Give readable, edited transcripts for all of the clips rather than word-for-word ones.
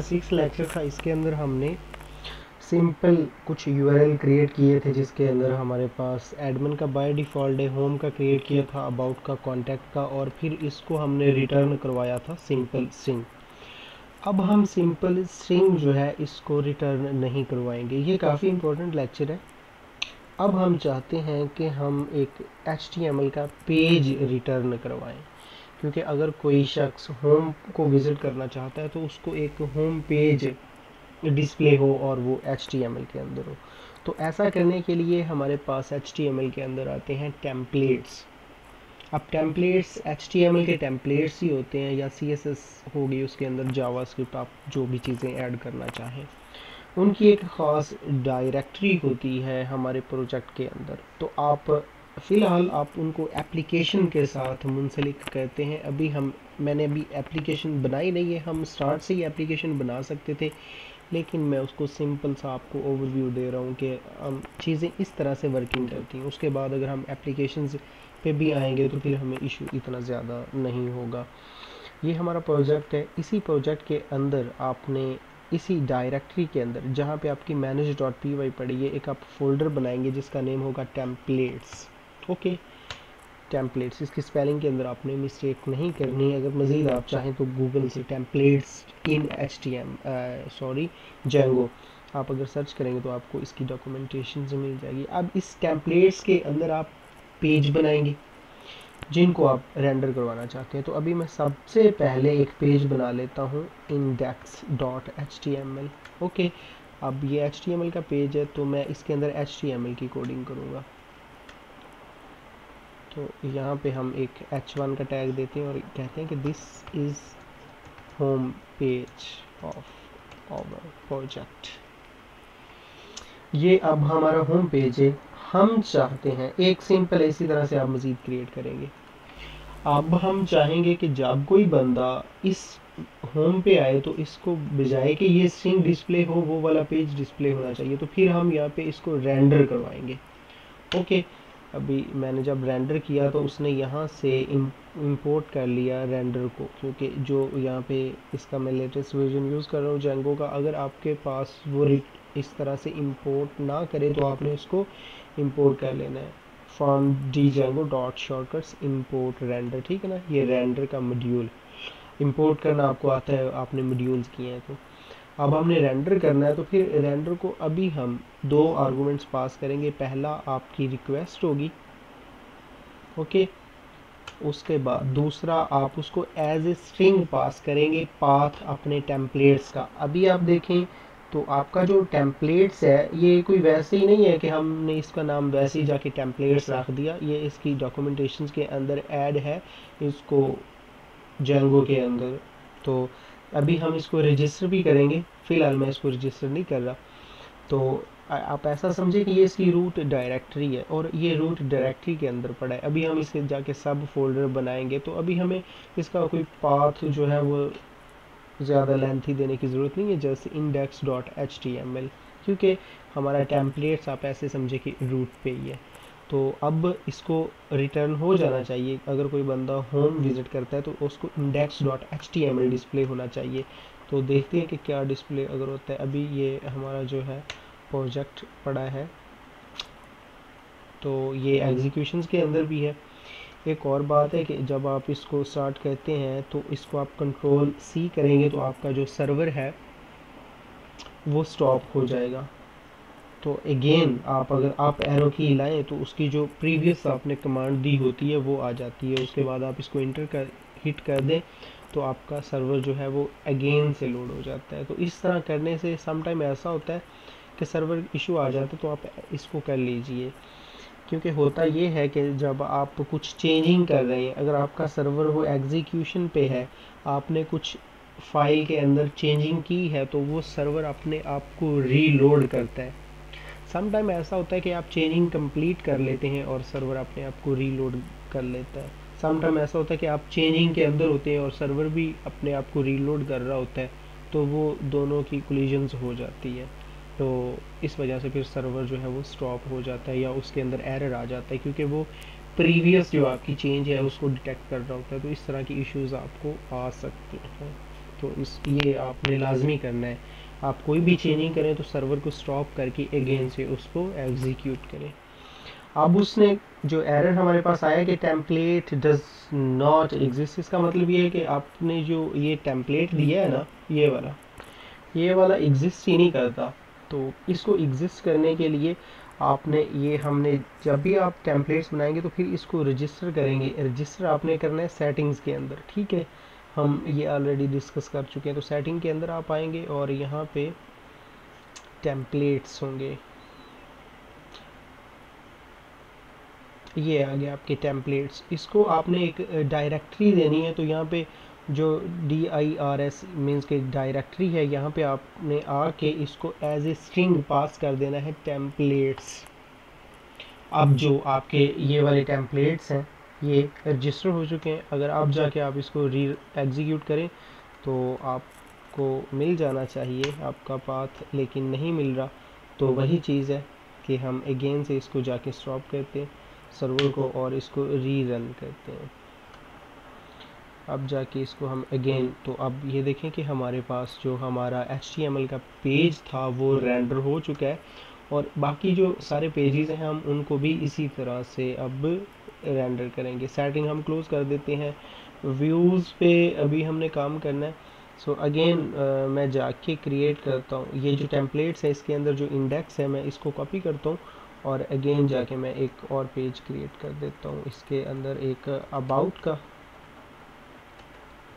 6 lecture था, इसके अंदर हमने सिंपल कुछ यूआरएल क्रिएट किए थे जिसके अंदर हमारे पास एडमिन का बाय डिफ़ॉल्ट है, होम का क्रिएट किया था, अबाउट का, कॉन्टैक्ट का, और फिर इसको हमने रिटर्न करवाया था सिंपल स्ट्रिंग। अब हम सिंपल स्ट्रिंग जो है इसको रिटर्न नहीं करवाएंगे, ये काफ़ी इंपॉर्टेंट लेक्चर है। अब हम चाहते हैं कि हम एक HTML का पेज रिटर्न करवाएं, क्योंकि अगर कोई शख्स होम को विज़िट करना चाहता है तो उसको एक होम पेज डिस्प्ले हो और वो HTML के अंदर हो। तो ऐसा करने के लिए हमारे पास HTML के अंदर आते हैं टेम्पलेट्स। अब टेम्पलेट्स HTML के टेम्पलेट्स ही होते हैं, या CSS होगी उसके अंदर, जावास्क्रिप्ट, आप जो भी चीज़ें ऐड करना चाहें, उनकी एक ख़ास डायरेक्टरी होती है हमारे प्रोजेक्ट के अंदर। तो आप फ़िलहाल आप उनको एप्लीकेशन के साथ मुंसलिक कहते हैं। मैंने अभी एप्लीकेशन बनाई नहीं है, हम स्टार्ट से ही एप्लीकेशन बना सकते थे, लेकिन मैं उसको सिंपल सा आपको ओवरव्यू दे रहा हूँ कि हम चीज़ें इस तरह से वर्किंग करती हैं। उसके बाद अगर हम एप्लीकेशंस पे भी आएंगे तो फिर हमें इशू इतना ज़्यादा नहीं होगा। ये हमारा प्रोजेक्ट है, इसी प्रोजेक्ट के अंदर आपने इसी डायरेक्टरी के अंदर जहाँ पे आपकी manage.py पड़ी है, एक आप फोल्डर बनाएंगे जिसका नेम होगा टेम्पलेट्स। ओके, टेम्पलेट्स, इसकी स्पेलिंग के अंदर आपने मिस्टेक नहीं करनी है। अगर मज़ीद आप चाहें तो गूगल से टेम्पलेट्स इन Django आप अगर सर्च करेंगे तो आपको इसकी डॉक्यूमेंटेशन से मिल जाएगी। अब इस टेम्पलेट्स के अंदर आप पेज बनाएंगे जिनको आप रेंडर करवाना चाहते हैं। तो अभी मैं सबसे पहले एक पेज बना लेता हूँ, index.html। ओके, अब ये HTML का पेज है तो मैं इसके अंदर HTML की कोडिंग करूँगा। तो यहाँ पे हम एक h1 का टैग देते हैं और कहते हैं कि this is home page of our project. ये अब हमारा होम पेज है। हम चाहते हैं एक सिंपल इसी तरह से आप मज़ीद क्रिएट करेंगे। अब हम चाहेंगे कि जब कोई बंदा इस होम पे आए तो इसको बजाय कि ये स्ट्रिंग डिस्प्ले हो वो वाला पेज डिस्प्ले होना चाहिए। तो फिर हम यहाँ पे इसको रेंडर करवाएंगे। ओके, अभी मैंने जब रेंडर किया तो उसने यहाँ से इंपोर्ट कर लिया रेंडर को, क्योंकि जो यहाँ पे इसका मैं लेटेस्ट वर्जन यूज़ कर रहा हूँ Django का। अगर आपके पास वो इस तरह से इंपोर्ट ना करे तो आपने उसको इंपोर्ट कर लेना है, from Django dot shortcuts import render, ठीक है ना। ये रेंडर का मॉड्यूल इंपोर्ट करना आपको आता है, आपने मॉड्यूल्स किए हैं। तो अब हमने रेंडर करना है, तो फिर रेंडर को अभी हम 2 आर्गुमेंट्स पास करेंगे। पहला आपकी रिक्वेस्ट होगी, ओके, उसके बाद दूसरा आप उसको एज ए स्ट्रिंग पास करेंगे पाथ अपने टेम्पलेट्स का। अभी आप देखें तो आपका जो टेम्पलेट्स है ये कोई वैसे ही नहीं है कि हमने इसका नाम वैसे ही जाके टेम्पलेट्स रख दिया। ये इसकी डॉक्यूमेंटेशन के अंदर ऐड है इसको Django के अंदर। तो अभी हम इसको रजिस्टर भी करेंगे, फ़िलहाल मैं इसको रजिस्टर नहीं कर रहा। तो आप ऐसा समझे कि ये इसकी रूट डायरेक्टरी है और ये रूट डायरेक्टरी के अंदर पड़ा है। अभी हम इसके जाके सब फोल्डर बनाएंगे, तो अभी हमें इसका कोई पाथ जो है वो ज़्यादा लेंथी देने की ज़रूरत नहीं है, जैसे index.html, क्योंकि हमारा टेम्पलेट्स आप ऐसे समझे कि रूट पे ही है। तो अब इसको रिटर्न हो जाना चाहिए। अगर कोई बंदा होम विज़िट करता है तो उसको index.html डिस्प्ले होना चाहिए। तो देखते हैं कि क्या डिस्प्ले अगर होता है। अभी ये हमारा जो है प्रोजेक्ट पड़ा है, तो ये एग्जीक्यूशंस के अंदर भी है। एक और बात है कि जब आप इसको स्टार्ट करते हैं तो इसको आप Ctrl+C करेंगे तो आपका जो सर्वर है वो स्टॉप हो जाएगा। तो अगेन आप अगर आप एरो की हिलाएं तो उसकी जो प्रीवियस आपने कमांड दी होती है वो आ जाती है। उसके बाद आप इसको हिट कर दें तो आपका सर्वर जो है वो अगेन से लोड हो जाता है। तो इस तरह करने से सम टाइम ऐसा होता है कि सर्वर इशू आ जाता है, तो आप इसको कर लीजिए। क्योंकि होता ये है कि जब आप कुछ चेंजिंग कर रहे हैं, अगर आपका सर्वर वो एग्जीक्यूशन पे है, आपने कुछ फाइल के अंदर चेंजिंग की है, तो वो सर्वर अपने आप को रीलोड करता है। सम टाइम ऐसा होता है कि आप चेंजिंग कंप्लीट कर लेते हैं और सर्वर अपने आप को रीलोड कर लेता है। सम टाइम ऐसा होता है कि आप चेंजिंग के अंदर होते हैं और सर्वर भी अपने आप को रीलोड कर रहा होता है, तो वो दोनों की कोलिजन्स हो जाती है। तो इस वजह से फिर सर्वर जो है वो स्टॉप हो जाता है या उसके अंदर एरर आ जाता है, क्योंकि वो प्रीवियस जो आपकी चेंज है उसको डिटेक्ट कर रहा होता है। तो इस तरह की इश्यूज़ आपको आ सकती हैं। तो इस ये आपने लाजमी करना है। आप कोई भी चेंजिंग करें तो सर्वर को स्टॉप करके अगेन से उसको एग्जीक्यूट करें। अब उसने जो एरर हमारे पास आया कि टेम्पलेट डज नॉट एग्जिस्ट, इसका मतलब ये है कि आपने जो ये टेम्पलेट दिया है ना, ये वाला एग्जिस्ट ही नहीं करता। तो इसको एग्जिस्ट करने के लिए आपने ये हमने जब भी आप टेम्पलेट्स बनाएंगे तो फिर इसको रजिस्टर करेंगे। रजिस्टर आपने करना है सेटिंग्स के अंदर, ठीक है, हम ये ऑलरेडी डिस्कस कर चुके हैं। तो सेटिंग के अंदर आप आएंगे और यहाँ पे टेम्पलेट्स होंगे, ये आ गया आपके टेम्पलेट्स। इसको आपने एक डायरेक्टरी देनी है, तो यहाँ पे जो DIRS मीन्स के डायरेक्टरी है, यहाँ पे आपने आके इसको एज ए स्ट्रिंग पास कर देना है टेम्पलेट्स। अब जो आपके ये वाले टेम्पलेट्स हैं ये रजिस्टर हो चुके हैं। अगर आप जाके आप इसको री एग्जीक्यूट करें तो आपको मिल जाना चाहिए आपका पाथ, लेकिन नहीं मिल रहा। तो वही चीज़ है कि हम अगेन से इसको जाके स्टॉप करते हैं सर्वर को और इसको री रन करते हैं। अब जाके इसको हम अगेन, तो अब ये देखें कि हमारे पास जो हमारा HTML का पेज था वो रेंडर हो चुका है, और बाकी जो सारे पेजेस हैं हम उनको भी इसी तरह से अब रेंडर करेंगे। सेटिंग हम क्लोज कर देते हैं। व्यूज़ पे अभी हमने काम करना है। सो अगेन मैं जाके क्रिएट करता हूँ ये जो टेम्पलेट्स है, इसके अंदर जो इंडेक्स है मैं इसको कॉपी करता हूँ और अगेन जाके मैं एक और पेज क्रिएट कर देता हूँ। इसके अंदर एक अबाउट का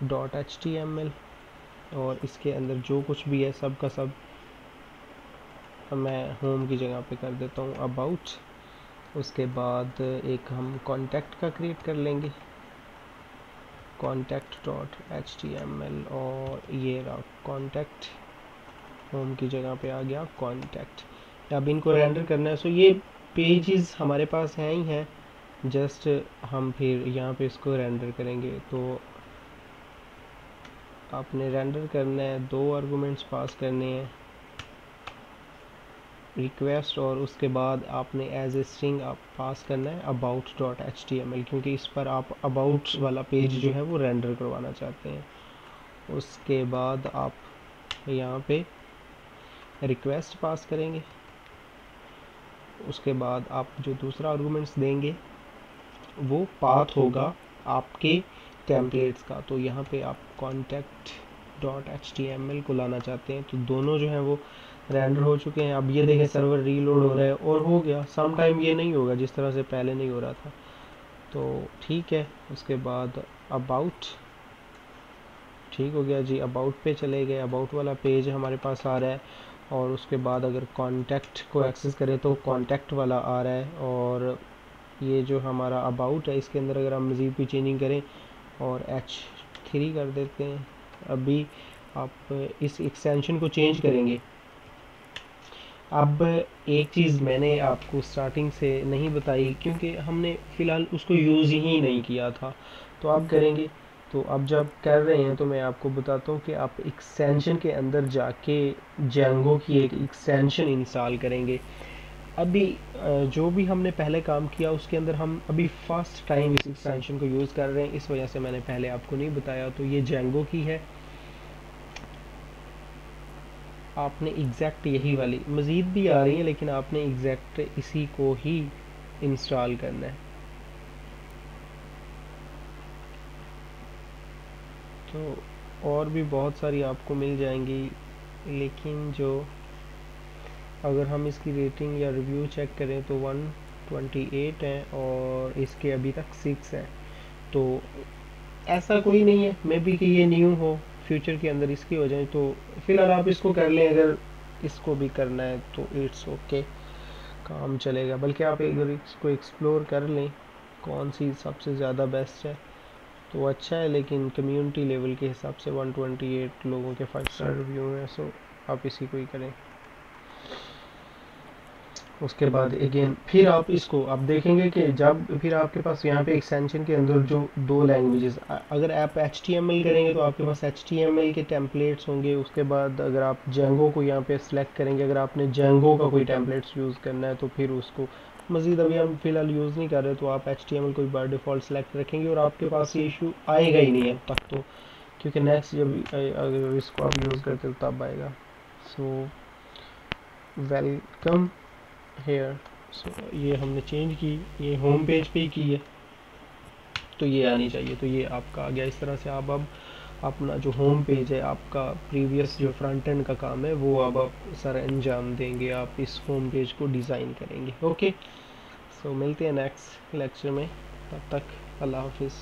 .html और इसके अंदर जो कुछ भी है सब का सब मैं होम की जगह पे कर देता हूँ अबाउट। उसके बाद एक हम कॉन्टैक्ट का क्रिएट कर लेंगे, contact.html, और ये रहा कॉन्टैक्ट, होम की जगह पे आ गया कॉन्टैक्ट। अब इनको रेंडर करना है। सो ये पेजेस हमारे पास हैं ही हैं, जस्ट हम फिर यहाँ पे इसको रेंडर करेंगे। तो आपने रेंडर करना है, 2 आर्गुमेंट्स पास करने हैं, रिक्वेस्ट, और उसके बाद आपने एज ए स्ट्रिंग आप पास करना है about.html, क्योंकि इस पर आप अबाउट वाला पेज जो है वो रेंडर करवाना चाहते हैं। उसके बाद आप यहाँ पे रिक्वेस्ट पास करेंगे। उसके बाद आप जो दूसरा आर्गुमेंट्स देंगे वो पाथ होगा आपके टेम्पलेट्स का। तो यहाँ पे आप contact.html को लाना चाहते हैं। तो दोनों जो हैं वो रेंडर हो चुके हैं। अब ये देखें सर्वर रीलोड हो रहा है और हो गया। सम टाइम ये नहीं होगा जिस तरह से पहले नहीं हो रहा था, तो ठीक है। उसके बाद अबाउट, ठीक हो गया जी, अबाउट पे चले गए। अबाउट वाला पेज हमारे पास आ रहा है, और उसके बाद अगर कॉन्टैक्ट को एक्सेस करें तो कॉन्टैक्ट वाला आ रहा है। और ये जो हमारा अबाउट है इसके अंदर अगर हम मज़ीद भी चेंजिंग करें और H3 कर देते हैं। अभी आप इस एक्सटेंशन को चेंज करेंगे। अब एक चीज़ मैंने आपको स्टार्टिंग से नहीं बताई क्योंकि हमने फ़िलहाल उसको यूज़ ही नहीं किया था, तो अब करेंगे। तो अब जब कर रहे हैं तो मैं आपको बताता हूँ कि आप एक्सटेंशन के अंदर जाके जेंगो की एक एक्सटेंशन इंस्टॉल करेंगे। अभी जो भी हमने पहले काम किया उसके अंदर हम अभी फर्स्ट टाइम इस एक्सटेंशन को यूज़ कर रहे हैं, इस वजह से मैंने पहले आपको नहीं बताया। तो ये जेंगो की है, आपने एग्जैक्ट यही वाली, मज़ीद भी आ रही है लेकिन आपने एग्जैक्ट इसी को ही इंस्टॉल करना है। तो और भी बहुत सारी आपको मिल जाएंगी, लेकिन जो अगर हम इसकी रेटिंग या रिव्यू चेक करें तो 128 है और इसके अभी तक 6 है। तो ऐसा कोई नहीं है मे बी कि ये न्यू हो, फ्यूचर के अंदर इसकी हो जाए। तो फिलहाल आप इसको कर लें, अगर इसको भी करना है तो इट्स ओके, काम चलेगा। बल्कि आप अगर इसको एक्सप्लोर कर लें कौन सी सबसे ज़्यादा बेस्ट है तो अच्छा है, लेकिन कम्युनिटी लेवल के हिसाब से 128 लोगों के 5 स्टार रिव्यू हैं। सो आप इसी को ही करें। उसके बाद अगेन फिर आप इसको आप देखेंगे कि जब फिर आपके पास यहाँ पे एक्सटेंशन के अंदर जो 2 लैंग्वेजेस, अगर आप HTML करेंगे तो आपके पास HTML के टेम्पलेट्स होंगे। उसके बाद अगर आप जेंगो को यहाँ पे सिलेक्ट करेंगे, अगर आपने जेंगो का कोई टेम्पलेट्स यूज़ करना है तो फिर उसको मज़ीद अभी हम फिलहाल यूज़ नहीं कर रहे, तो आप HTML को बाय डिफ़ॉल्ट सेलेक्ट रखेंगे और आपके पास ये इशू आएगा ही नहीं अब तक। तो क्योंकि नेक्स्ट जब अगर इसको आप यूज़ करते हो तब आएगा। So welcome hair. सो ये हमने चेंज की, ये होम पेज पे ही की है तो ये आनी चाहिए, तो ये आपका आ गया। इस तरह से आप अब अपना जो होम पेज है, आपका प्रीवियस जो फ्रंट एंड का काम है वो अब आप सर अंजाम देंगे, आप इस होम पेज को डिज़ाइन करेंगे। ओके, सो मिलते हैं नेक्स्ट लेक्चर में, तब तक अल्लाह हाफिज़।